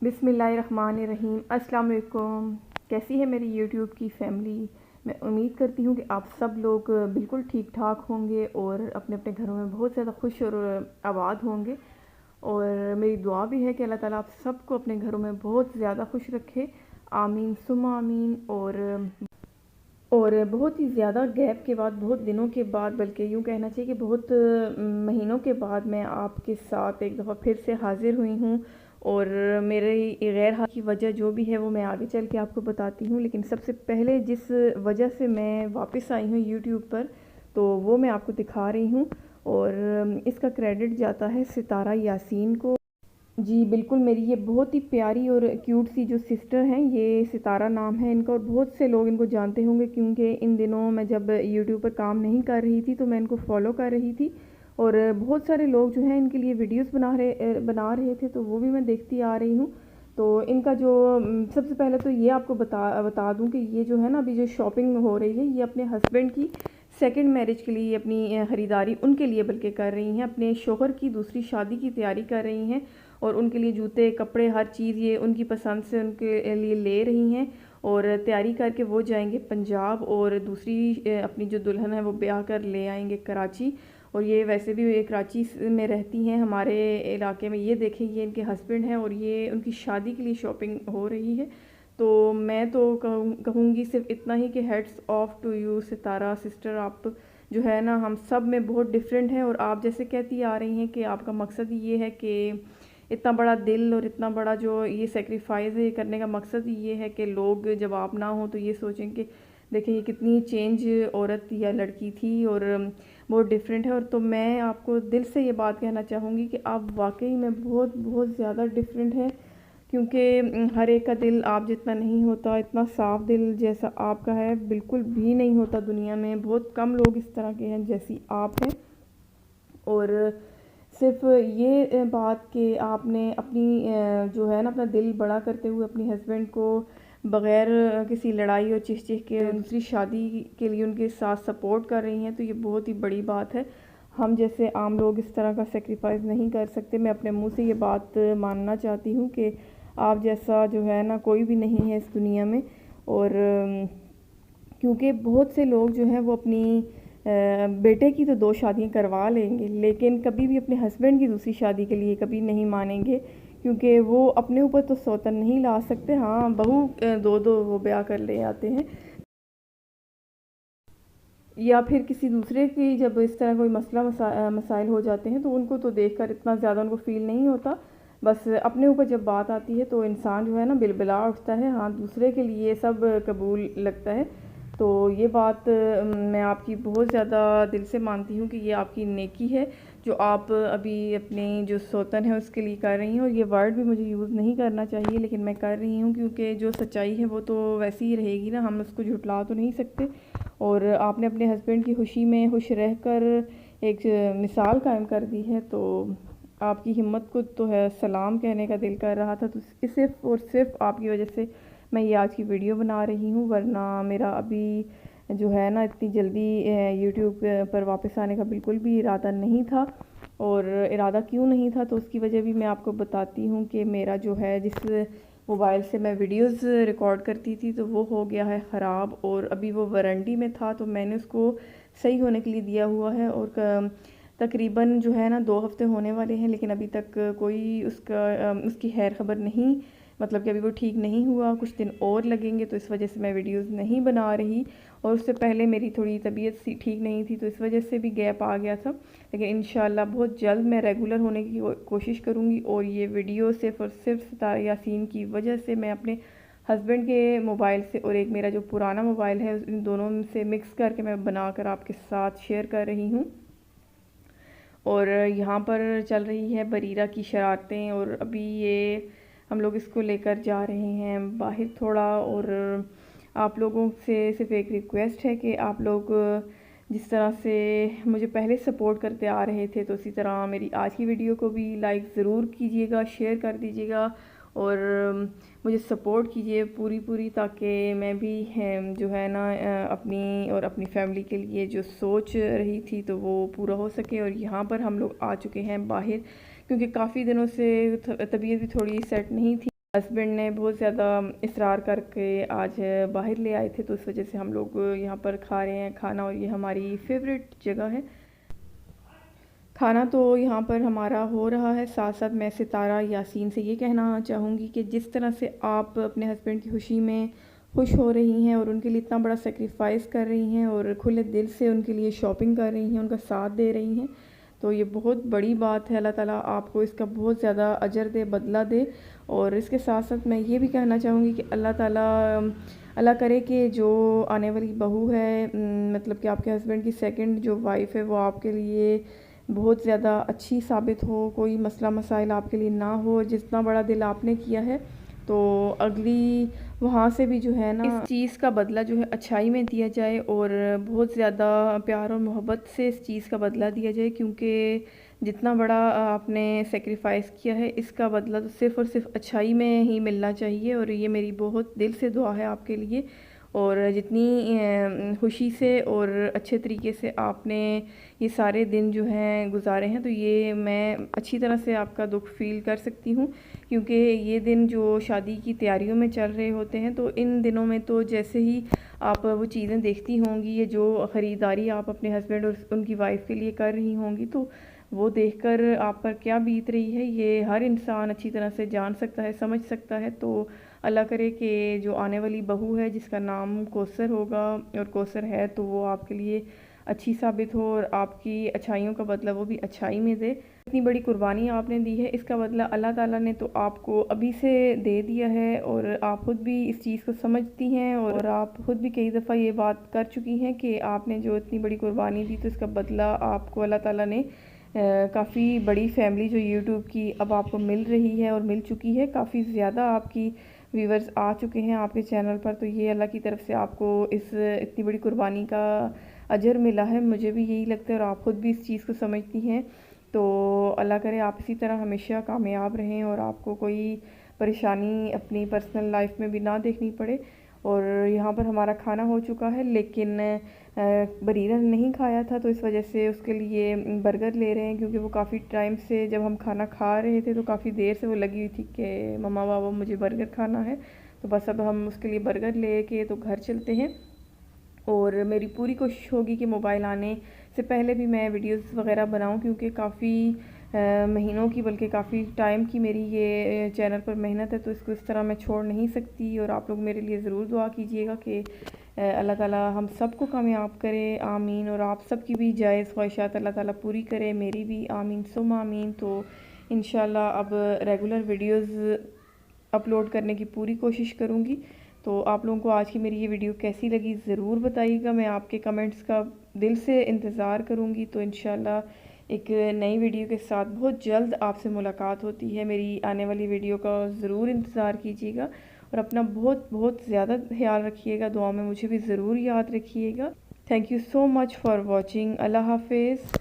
بسم اللہ الرحمن الرحیم۔ السلام علیکم۔ کیسی ہے میری یوٹیوب کی فیملی؟ میں امید کرتی ہوں کہ آپ سب لوگ بالکل ٹھیک ٹھاک ہوں گے اور اپنے اپنے گھروں میں بہت زیادہ خوش اور آباد ہوں گے، اور میری دعا بھی ہے کہ اللہ تعالیٰ آپ سب کو اپنے گھروں میں بہت زیادہ خوش رکھے، آمین ثم آمین۔ اور بہت ہی زیادہ گیپ کے بعد، بہت دنوں کے بعد، بلکہ یوں کہنا چاہیے کہ بہت مہینوں کے بعد میں آپ کے ساتھ ایک دفعہ پھر سے حاضر ہوئی ہوں، اور میرے غیر حاضری کی وجہ جو بھی ہے وہ میں آگے چل کے آپ کو بتاتی ہوں، لیکن سب سے پہلے جس وجہ سے میں واپس آئی ہوں یوٹیوب پر تو وہ میں آپ کو دکھا رہی ہوں، اور اس کا کریڈٹ جاتا ہے ستارہ یاسین کو۔ جی بالکل، میری یہ بہت ہی پیاری اور کیوٹ سی جو سسٹر ہیں، یہ ستارہ نام ہے ان کا، اور بہت سے لوگ ان کو جانتے ہوں گے کیونکہ ان دنوں میں جب یوٹیوب پر کام نہیں کر رہی تھی تو میں ان کو فالو کر رہی تھی، اور بہت سارے لوگ جو ہیں ان کے لیے ویڈیوز بنا رہے تھے تو وہ بھی میں دیکھتی آ رہی ہوں۔ تو ان کا جو سب سے پہلے تو یہ آپ کو بتا دوں کہ یہ جو ہے نا ابھی جو شاپنگ ہو رہی ہے، یہ اپنے ہسبینڈ کی سیکنڈ میرج کے لیے اپنی خریداری ان کے لیے بلکہ کر رہی ہیں، اپنے شوہر کی دوسری شادی کی تیاری کر رہی ہیں، اور ان کے لیے جوتے کپڑے ہر چیز یہ ان کی پسند سے ان کے لیے لے رہی ہیں، اور تیاری کر کے وہ جائیں گے پنجاب، اور دوسری اپنی جو دلہن ہے وہ بیاہ کر لے آئیں گے کراچی، اور یہ ویسے بھی کراچی میں رہتی ہیں ہمارے علاقے میں۔ یہ دیکھیں، یہ ان کے ہسبینڈ ہیں اور یہ ان کی شادی کے لیے شاپنگ ہو رہی ہے۔ تو میں تو کہوں گی صرف اتنا ہی کہ ہیڈس آف ٹو یو ستارہ سسٹر، آپ جو ہے نا ہم سب میں بہت ڈیفرنٹ ہیں، اور آپ جیسے کہتی آ رہی ہیں کہ آپ کا مقصد یہ ہے کہ اتنا بڑا دل اور اتنا بڑا جو یہ سیکریفائز ہے، یہ کرنے کا مقصد یہ ہے کہ لوگ جب آپ نہ ہوں تو یہ سوچیں کہ دیکھیں یہ کتنی چینج عورت یا لڑکی تھی، اور بہت ڈیفرنٹ ہے۔ اور تو میں آپ کو دل سے یہ بات کہنا چاہوں گی کہ آپ واقعی میں بہت بہت زیادہ ڈیفرنٹ ہیں، کیونکہ ہر ایک کا دل آپ جتنا نہیں ہوتا، اتنا صاف دل جیسا آپ کا ہے بالکل بھی نہیں ہوتا دنیا میں، بہت کم لوگ اس طرح کے ہیں جیسی آپ ہیں۔ اور صرف یہ بات کہ آپ نے اپنی جو ہے نا اپنا دل بڑا کرتے ہوئے اپنی ہسبینڈ کو بغیر کسی لڑائی اور چیخ کے دوسری شادی کے لیے ان کے ساتھ سپورٹ کر رہی ہیں، تو یہ بہت ہی بڑی بات ہے۔ ہم جیسے عام لوگ اس طرح کا سیکریفائز نہیں کر سکتے۔ میں اپنے منہ سے یہ بات ماننا چاہتی ہوں کہ آپ جیسا جو ہے نا کوئی بھی نہیں ہے اس دنیا میں، اور کیونکہ بہت سے لوگ جو ہیں وہ اپنی بیٹے کی تو 2 شادیاں کروا لیں گے، لیکن کبھی بھی اپنے ہسبینڈ کی دوسری شادی کے لیے کبھی نہیں مانیں گے، کیونکہ وہ اپنے اوپر تو سوتن نہیں لا سکتے، ہاں بہو 2 وہ بیاہ کر لے آتے ہیں، یا پھر کسی دوسرے کی جب اس طرح کوئی مسئلہ مسائل ہو جاتے ہیں تو ان کو تو دیکھ کر اتنا زیادہ ان کو فیل نہیں ہوتا، بس اپنے اوپر جب بات آتی ہے تو انسان جو ہے نا بلبلا اٹھتا ہے، ہاں دوسرے کے لیے سب قبول لگتا ہے۔ تو یہ بات میں آپ کی بہت زیادہ دل سے مانتی ہوں کہ یہ آپ کی نیکی ہے جو آپ ابھی اپنی جو سوتن ہے اس کے لیے کر رہی ہیں، اور یہ ورڈ بھی مجھے یوز نہیں کرنا چاہیے لیکن میں کر رہی ہوں کیونکہ جو سچائی ہے وہ تو ویسی ہی رہے گی نا، ہم اس کو جھٹلا تو نہیں سکتے۔ اور آپ نے اپنے ہسبینڈ کی خوشی میں خوش رہ کر ایک مثال قائم کر دی ہے، تو آپ کی ہمت کو تو ہے سلام کہنے کا دل کر رہا تھا، تو صرف اور صرف آپ کی وجہ سے میں یہ آج کی ویڈیو بنا رہی ہوں، ورنہ میرا ابھی جو ہے نا اتنی جلدی یوٹیوب پر واپس آنے کا بالکل بھی ارادہ نہیں تھا، اور ارادہ کیوں نہیں تھا تو اس کی وجہ بھی میں آپ کو بتاتی ہوں کہ میرا جو ہے جس موبائل سے میں ویڈیوز ریکارڈ کرتی تھی تو وہ ہو گیا ہے خراب، اور ابھی وہ وارنٹی میں تھا تو میں نے اس کو صحیح ہونے کے لیے دیا ہوا ہے، اور تقریباً جو ہے نا 2 ہفتے ہونے والے ہیں، لیکن ابھی تک کوئی اس کی خیر خبر نہیں، مطلب کہ ابھی وہ ٹھیک نہیں ہوا، کچھ دن اور لگیں گے، تو اس وجہ سے میں ویڈیوز نہیں بنا رہی، اور اس سے پہلے میری تھوڑی طبیعت ٹھیک نہیں تھی تو اس وجہ سے بھی گیپ آ گیا تھا، لیکن انشاءاللہ بہت جلد میں ریگولر ہونے کی کوشش کروں گی، اور یہ ویڈیو صرف اور صرف ستارہ یاسین کی وجہ سے میں اپنے ہسبینڈ کے موبائل سے اور ایک میرا جو پرانا موبائل ہے ان دونوں سے مکس کر کے میں بنا کر آپ کے ساتھ شیئر کر رہی ہوں۔ اور یہاں پر چل رہی ہے بریرہ کی شرارتیں، اور ابھی یہ ہم لوگ اس کو لے کر جا رہے ہیں باہر تھوڑا، اور آپ لوگوں سے صرف ایک ریکویسٹ ہے کہ آپ لوگ جس طرح سے مجھے پہلے سپورٹ کرتے آ رہے تھے تو اسی طرح میری آج کی ویڈیو کو بھی لائک ضرور کیجیے گا، شیئر کر دیجیے گا، اور مجھے سپورٹ کیجیے پوری تاکہ میں بھی جو ہے نا اپنی اور اپنی فیملی کے لیے جو سوچ رہی تھی تو وہ پورا ہو سکے۔ اور یہاں پر ہم لوگ آ چکے ہیں باہر کیونکہ کافی دنوں سے طبیعت بھی تھوڑی سیٹ نہیں تھی۔ ہسبینڈ نے بہت زیادہ اصرار کر کے آج باہر لے آئے تھے، تو اس وجہ سے ہم لوگ یہاں پر کھا رہے ہیں کھانا، اور یہ ہماری فیوریٹ جگہ ہے۔ کھانا تو یہاں پر ہمارا ہو رہا ہے، ساتھ ساتھ میں ستارہ یاسین سے یہ کہنا چاہوں گی کہ جس طرح سے آپ اپنے ہسبینڈ کی خوشی میں خوش ہو رہی ہیں اور ان کے لیے اتنا بڑا سیکریفائس کر رہی ہیں اور کھلے دل سے ان کے لیے شاپنگ کر رہی ہیں، ان کا ساتھ دے رہی ہیں، تو یہ بہت بڑی بات ہے۔ اللہ تعالیٰ آپ کو اس کا بہت زیادہ اجر دے، بدلہ دے۔ اور اس کے ساتھ ساتھ میں یہ بھی کہنا چاہوں گی کہ اللہ تعالیٰ اللہ کرے کہ جو آنے والی بہو ہے، مطلب کہ آپ کے ہسبینڈ کی سیکنڈ جو وائف ہے، وہ آپ کے لیے بہت زیادہ اچھی ثابت ہو، کوئی مسئلہ مسائل آپ کے لیے نہ ہو، جتنا بڑا دل آپ نے کیا ہے تو اگلی وہاں سے بھی جو ہے نا اس چیز کا بدلہ جو ہے اچھائی میں دیا جائے، اور بہت زیادہ پیار اور محبت سے اس چیز کا بدلہ دیا جائے، کیونکہ جتنا بڑا آپ نے سیکریفائس کیا ہے اس کا بدلہ تو صرف اور صرف اچھائی میں ہی ملنا چاہیے۔ اور یہ میری بہت دل سے دعا ہے آپ کے لیے، اور جتنی خوشی سے اور اچھے طریقے سے آپ نے یہ سارے دن جو ہیں گزارے ہیں، تو یہ میں اچھی طرح سے آپ کا دکھ فیل کر سکتی ہوں، کیونکہ یہ دن جو شادی کی تیاریوں میں چل رہے ہوتے ہیں، تو ان دنوں میں تو جیسے ہی آپ وہ چیزیں دیکھتی ہوں گی، یہ جو خریداری آپ اپنے ہسبینڈ اور ان کی وائف کے لیے کر رہی ہوں گی، تو وہ دیکھ کر آپ پر کیا بیت رہی ہے یہ ہر انسان اچھی طرح سے جان سکتا ہے، سمجھ سکتا ہے۔ تو اللہ کرے کہ جو آنے والی بہو ہے جس کا نام کوثر ہوگا، اور کوثر ہے، تو وہ آپ کے لیے اچھی ثابت ہو، اور آپ کی اچھائیوں کا بدلہ وہ بھی اچھائی میں دے۔ اتنی بڑی قربانی آپ نے دی ہے، اس کا بدلہ اللہ تعالیٰ نے تو آپ کو ابھی سے دے دیا ہے، اور آپ خود بھی اس چیز کو سمجھتی ہیں، اور آپ خود بھی کئی دفعہ یہ بات کر چکی ہیں کہ آپ نے جو اتنی بڑی قربانی دی تو اس کا بدلہ آپ کو اللہ تعالیٰ نے کافی بڑی فیملی جو یوٹیوب کی اب آپ کو مل رہی ہے اور مل چکی ہے، کافی زیادہ آپ کی ویورز آ چکے ہیں آپ کے چینل پر، تو یہ اللہ کی طرف سے آپ کو اس اتنی بڑی قربانی کا اجر ملا ہے۔ مجھے بھی یہی لگتا ہے، اور آپ خود بھی اس چیز کو سمجھتی ہیں، تو اللہ کرے آپ اسی طرح ہمیشہ کامیاب رہیں، اور آپ کو کوئی پریشانی اپنی پرسنل لائف میں بھی نہ دیکھنی پڑے۔ اور یہاں پر ہمارا کھانا ہو چکا ہے، لیکن بریرہ نے نہیں کھایا تھا، تو اس وجہ سے اس کے لیے برگر لے رہے ہیں، کیونکہ وہ کافی ٹائم سے جب ہم کھانا کھا رہے تھے تو کافی دیر سے وہ لگی ہوئی تھی کہ مما بابا مجھے برگر کھانا ہے، تو بس اب ہم اس کے لیے برگر لے کے تو گھر چلتے ہیں۔ اور میری پوری کوشش ہوگی کہ موبائل آنے سے پہلے بھی میں ویڈیوز وغیرہ بناؤں، کیونکہ کافی مہینوں کی بلکہ کافی ٹائم کی میری یہ چینل پر محنت ہے، تو اس کو اس طرح میں چھوڑ نہیں سکتی، اور آپ لوگ میرے لیے ضرور دعا کیجئے گا کہ اللہ تعالیٰ ہم سب کو کامیاب کرے، آمین۔ اور آپ سب کی بھی جائز خواہشات اللہ تعالیٰ پوری کرے، میری بھی آمین ثم آمین۔ تو انشاءاللہ اب ریگولر ویڈیوز اپلوڈ کرنے کی پوری کوشش کروں گی۔ تو آپ لوگوں کو آج کی میری یہ ویڈیو کیسی لگی ضرور بتائیے گا، میں آپ کے کمنٹس کا دل سے انتظار کروں گی۔ تو انشاءاللہ ایک نئی ویڈیو کے ساتھ بہت جلد آپ سے ملاقات ہوتی ہے، میری آنے والی ویڈیو کا ضرور انتظار کیجیے گا، اور اپنا بہت بہت زیادہ خیال رکھیے گا، دعا میں مجھے بھی ضرور یاد رکھیے گا۔ Thank you so much for watching. اللہ حافظ۔